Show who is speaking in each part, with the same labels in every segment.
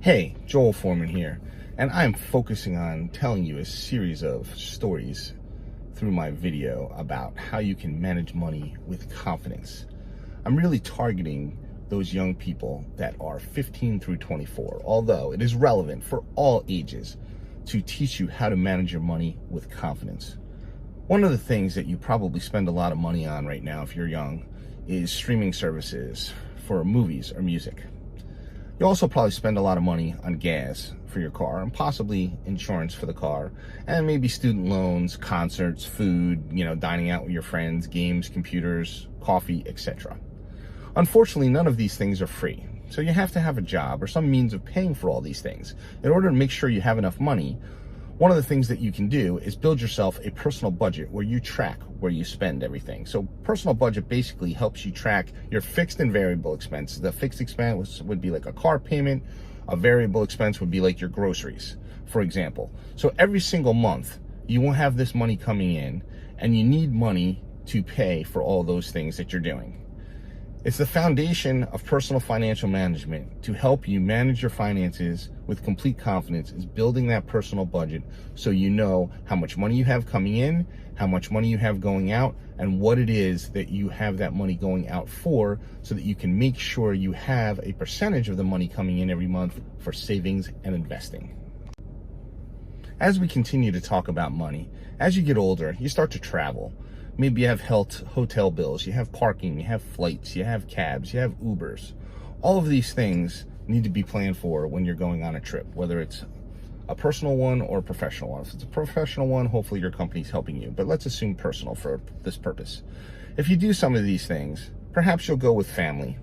Speaker 1: Hey, Joel Foreman here, and I'm focusing on telling you a series of stories through my video about how you can manage money with confidence. I'm really targeting those young people that are 15 through 24, although it is relevant for all ages to teach you how to manage your money with confidence. One of the things that you probably spend a lot of money on right now if you're young is streaming services for movies or music. You also probably spend a lot of money on gas for your car and possibly insurance for the car, and maybe student loans, concerts, food, dining out with your friends, games, computers, coffee, etc. Unfortunately, none of these things are free. So you have to have a job or some means of paying for all these things. In order to make sure you have enough money, one of the things that you can do is build yourself a personal budget where you track where you spend everything. So personal budget basically helps you track your fixed and variable expenses. The fixed expense would be like a car payment. A variable expense would be like your groceries, for example. So every single month, you will have this money coming in, and you need money to pay for all those things that you're doing. It's the foundation of personal financial management. To help you manage your finances with complete confidence is building that personal budget so you know how much money you have coming in, how much money you have going out, and what it is that you have that money going out for, so that you can make sure you have a percentage of the money coming in every month for savings and investing. As we continue to talk about money, as you get older, you start to travel. Maybe you have hotel bills, you have parking, you have flights, you have cabs, you have Ubers. All of these things need to be planned for when you're going on a trip, whether it's a personal one or a professional one. If it's a professional one, hopefully your company's helping you, but let's assume personal for this purpose. If you do some of these things, perhaps you'll go with family.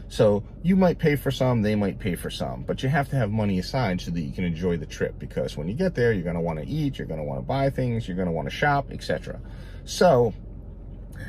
Speaker 1: So you might pay for some, they might pay for some, but you have to have money aside so that you can enjoy the trip, because when you get there, you're gonna wanna eat, you're gonna wanna buy things, you're gonna wanna shop, etc. So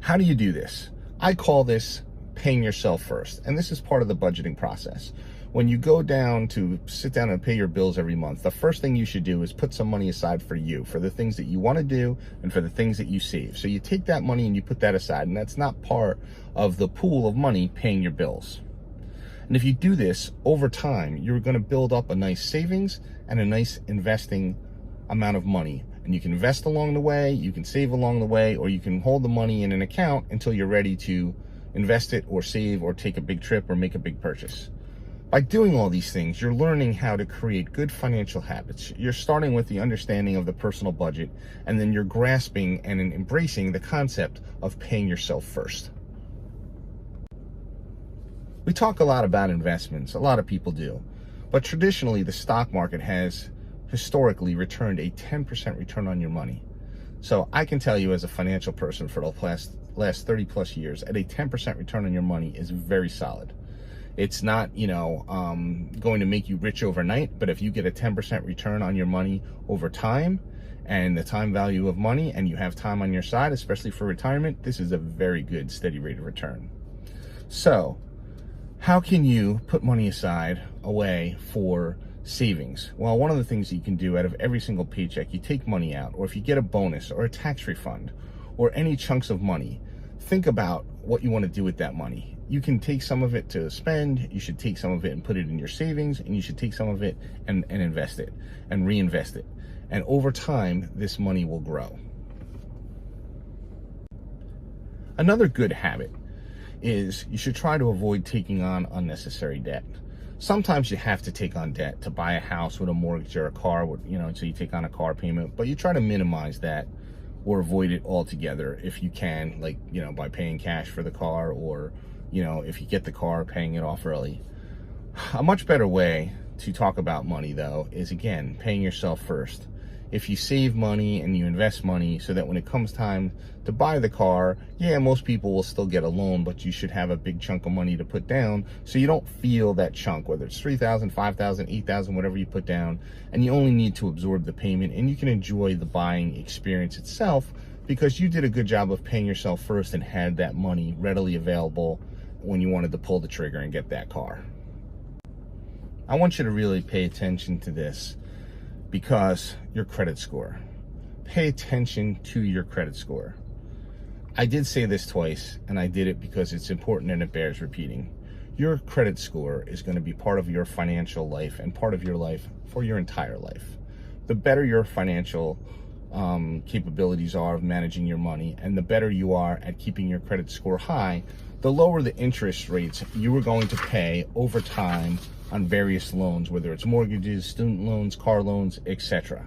Speaker 1: how do you do this? I call this paying yourself first, and this is part of the budgeting process. When you go down to sit down and pay your bills every month, the first thing you should do is put some money aside for you, for the things that you want to do and for the things that you save. So you take that money and you put that aside, and that's not part of the pool of money paying your bills. And if you do this over time, you're going to build up a nice savings and a nice investing amount of money. And you can invest along the way, you can save along the way, or you can hold the money in an account until you're ready to invest it or save or take a big trip or make a big purchase. By doing all these things, you're learning how to create good financial habits. You're starting with the understanding of the personal budget, and then you're grasping and embracing the concept of paying yourself first. We talk a lot about investments, a lot of people do, but traditionally the stock market has historically returned a 10% return on your money. So I can tell you, as a financial person for the last 30 plus years, at a 10% return on your money is very solid. It's not, going to make you rich overnight, but if you get a 10% return on your money over time, and the time value of money, and you have time on your side, especially for retirement, this is a very good steady rate of return. So how can you put money aside away for savings? Well, one of the things you can do, out of every single paycheck, you take money out, or if you get a bonus or a tax refund or any chunks of money, think about what you want to do with that money. You can take some of it to spend, you should take some of it and put it in your savings, and you should take some of it and invest it and reinvest it. And over time, this money will grow. Another good habit is you should try to avoid taking on unnecessary debt. Sometimes you have to take on debt to buy a house with a mortgage or a car, so you take on a car payment, but you try to minimize that or avoid it altogether if you can, by paying cash for the car, or, if you get the car, paying it off early. A much better way to talk about money, though, is, again, paying yourself first. If you save money and you invest money so that when it comes time to buy the car, most people will still get a loan, but you should have a big chunk of money to put down so you don't feel that chunk, whether it's $3,000, $5,000, $8,000, whatever you put down, and you only need to absorb the payment, and you can enjoy the buying experience itself because you did a good job of paying yourself first and had that money readily available when you wanted to pull the trigger and get that car. I want you to really pay attention to this, because your credit score. Pay attention to your credit score. I did say this twice, and I did it because it's important and it bears repeating. Your credit score is going to be part of your financial life and part of your life for your entire life. The better your financial capabilities are of managing your money, and the better you are at keeping your credit score high, the lower the interest rates you are going to pay over time on various loans, whether it's mortgages, student loans, car loans, etc.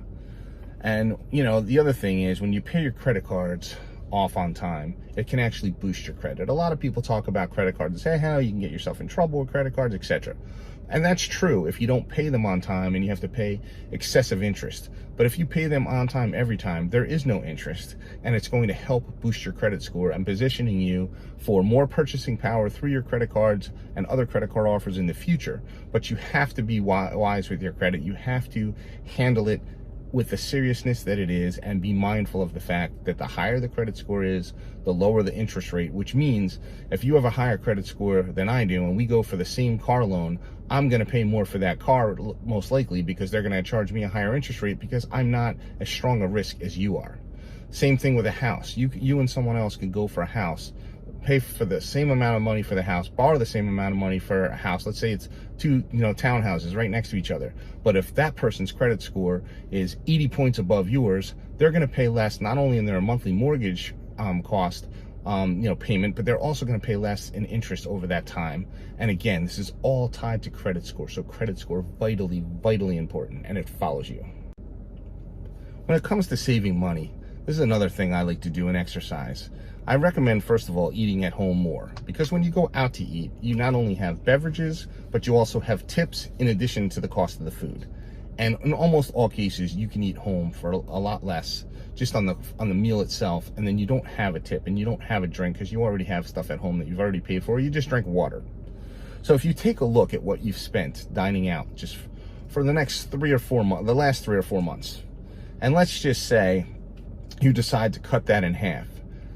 Speaker 1: And the other thing is, when you pay your credit cards off on time, it can actually boost your credit. A lot of people talk about credit cards and say how you can get yourself in trouble with credit cards, etc. And that's true if you don't pay them on time and you have to pay excessive interest. But if you pay them on time every time, there is no interest, and it's going to help boost your credit score and positioning you for more purchasing power through your credit cards and other credit card offers in the future. But you have to be wise with your credit. You have to handle it with the seriousness that it is, and be mindful of the fact that the higher the credit score is, the lower the interest rate, which means if you have a higher credit score than I do and we go for the same car loan, I'm going to pay more for that car most likely, because they're going to charge me a higher interest rate because I'm not as strong a risk as you are. Same thing with a house. You and someone else could go for a house, pay for the same amount of money for the house, borrow the same amount of money for a house. Let's say it's two townhouses right next to each other. But if that person's credit score is 80 points above yours, they're going to pay less, not only in their monthly mortgage cost payment, but they're also going to pay less in interest over that time. And again, this is all tied to credit score. So credit score, vitally important, and it follows you. When it comes to saving money, this is another thing I like to do in exercise. I recommend, first of all, eating at home more, because when you go out to eat, you not only have beverages, but you also have tips in addition to the cost of the food. And in almost all cases, you can eat home for a lot less just on the meal itself, and then you don't have a tip and you don't have a drink because you already have stuff at home that you've already paid for. You just drink water. So if you take a look at what you've spent dining out just for the next 3 or 4 months, the last 3 or 4 months, and let's just say you decide to cut that in half,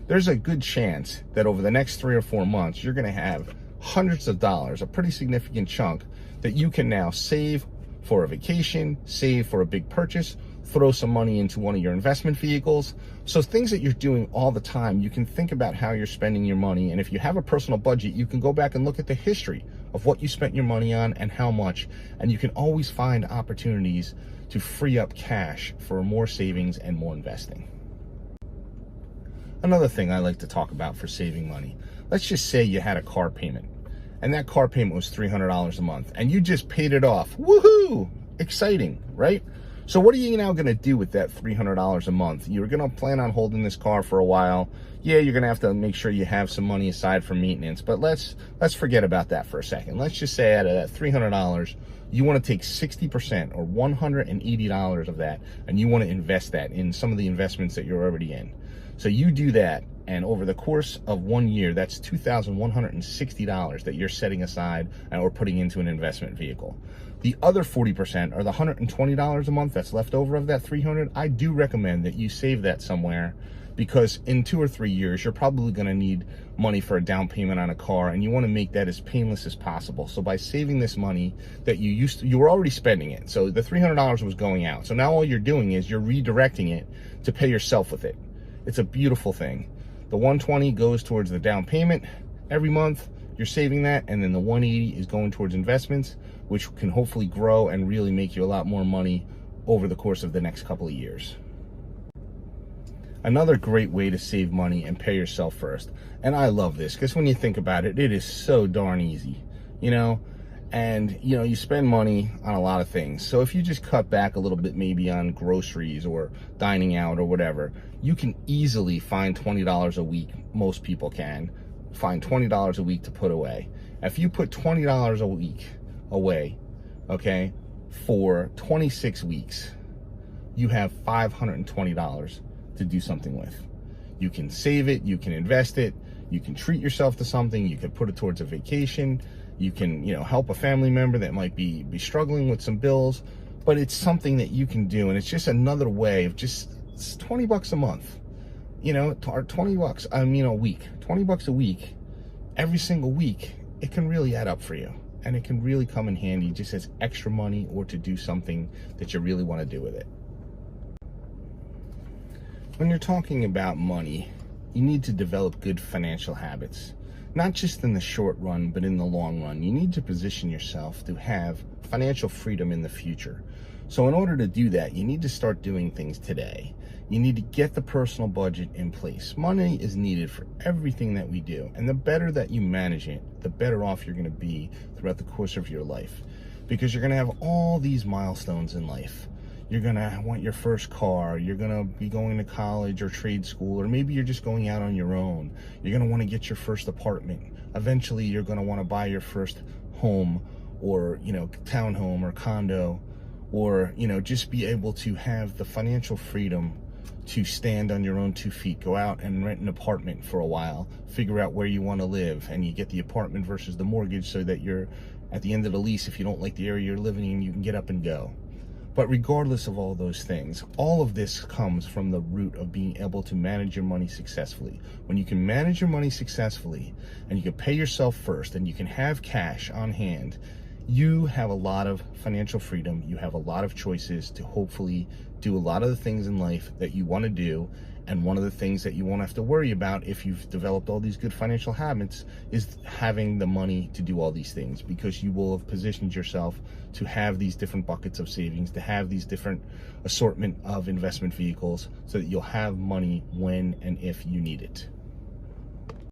Speaker 1: there's a good chance that over the next 3 or 4 months, you're going to have hundreds of dollars, a pretty significant chunk that you can now save for a vacation, save for a big purchase, throw some money into one of your investment vehicles. So things that you're doing all the time, you can think about how you're spending your money. And if you have a personal budget, you can go back and look at the history of what you spent your money on and how much. And you can always find opportunities to free up cash for more savings and more investing. Another thing I like to talk about for saving money, let's just say you had a car payment, and that car payment was $300 a month, and you just paid it off. Woohoo! Exciting, right? So what are you now going to do with that $300 a month? You're going to plan on holding this car for a while. Yeah, you're going to have to make sure you have some money aside for maintenance, but let's forget about that for a second. Let's just say out of that $300, you want to take 60% or $180 of that, and you want to invest that in some of the investments that you're already in. So you do that, and over the course of 1 year, that's $2,160 that you're setting aside or putting into an investment vehicle. The other 40%, or the $120 a month that's left over of that $300, I do recommend that you save that somewhere, because in 2 or 3 years, you're probably going to need money for a down payment on a car, and you want to make that as painless as possible. So by saving this money that you were already spending it. So the $300 was going out. So now all you're doing is you're redirecting it to pay yourself with it. It's a beautiful thing. The $120 goes towards the down payment every month. You're saving that, and then the $180 is going towards investments, which can hopefully grow and really make you a lot more money over the course of the next couple of years. Another great way to save money and pay yourself first, and I love this because when you think about it, it is so darn easy, and you spend money on a lot of things. So if you just cut back a little bit, maybe on groceries or dining out or whatever, you can easily find $20 a week. Most people can find $20 a week to put away. If you put $20 a week away, okay, for 26 weeks, you have $520 to do something with. You can save it, you can invest it, you can treat yourself to something, you can put it towards a vacation, you can, help a family member that might be struggling with some bills, but it's something that you can do, and it's just another way of it's $20 a month, or 20 bucks, a week, $20 a week, every single week. It can really add up for you, and it can really come in handy just as extra money or to do something that you really want to do with it. When you're talking about money, you need to develop good financial habits. not just in the short run, but in the long run. You need to position yourself to have financial freedom in the future. So in order to do that, you need to start doing things today. You need to get the personal budget in place. Money is needed for everything that we do. And the better that you manage it, the better off you're going to be throughout the course of your life. Because you're going to have all these milestones in life. You're going to want your first car. You're going to be going to college or trade school, or maybe you're just going out on your own. You're going to want to get your first apartment. Eventually, you're going to want to buy your first home, or, townhome or condo, or, just be able to have the financial freedom to stand on your own 2 feet, go out and rent an apartment for a while, figure out where you want to live, and you get the apartment versus the mortgage so that you're at the end of the lease, if you don't like the area you're living in, you can get up and go. But regardless of all those things, all of this comes from the root of being able to manage your money successfully. When you can manage your money successfully, and you can pay yourself first, and you can have cash on hand, you have a lot of financial freedom. You have a lot of choices to hopefully do a lot of the things in life that you want to do. And one of the things that you won't have to worry about if you've developed all these good financial habits is having the money to do all these things, because you will have positioned yourself to have these different buckets of savings, to have these different assortment of investment vehicles, so that you'll have money when and if you need it.